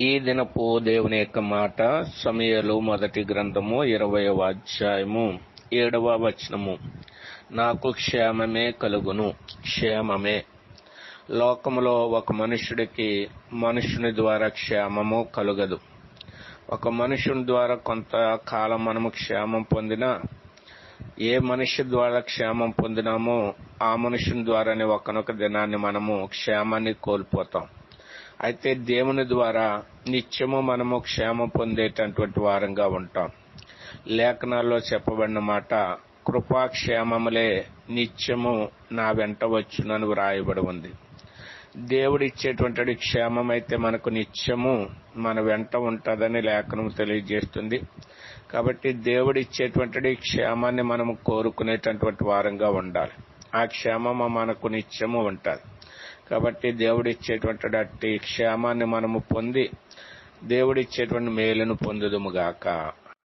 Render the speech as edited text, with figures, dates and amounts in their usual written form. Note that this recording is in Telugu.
ఈ దినపు దేవుని యొక్క మాట సమూయేలు మొదటి గ్రంథము 20వ అధ్యాయము 7వ వచనము. నాకు క్షేమమే కలుగును. క్షేమమే. లోకములో ఒక మనుషుడికి మనుషుని ద్వారా క్షేమము కలుగదు. ఒక మనుషుని ద్వారా కొంతకాలం మనము క్షేమం పొందినా, ఏ మనిషి ద్వారా క్షేమం పొందినామో ఆ మనుషుని ద్వారానే ఒకనొక దినాన్ని మనము క్షేమాన్ని కోల్పోతాం. అయితే దేవుని ద్వారా నిత్యము మనము క్షేమం పొందేటటువంటి వారంగా ఉంటాం. లేఖనాల్లో చెప్పబడిన మాట, కృపాక్షేమములే నిత్యము నా వెంట వచ్చునని వ్రాయబడి ఉంది. దేవుడిచ్చేటువంటి క్షేమం అయితే మనకు నిత్యము మన వెంట ఉంటుందని లేఖనం తెలియజేస్తుంది. కాబట్టి దేవుడిచ్చేటువంటి క్షేమాన్ని మనము కోరుకునేటటువంటి వారంగా ఉండాలి. ఆ క్షేమము మనకు నిత్యము ఉంటుంది. కాబట్టి దేవుడిచ్చేటువంటి అట్టి క్షేమాన్ని మనము పొంది దేవుడిచ్చేటువంటి మేలును పొందుదుముగాక.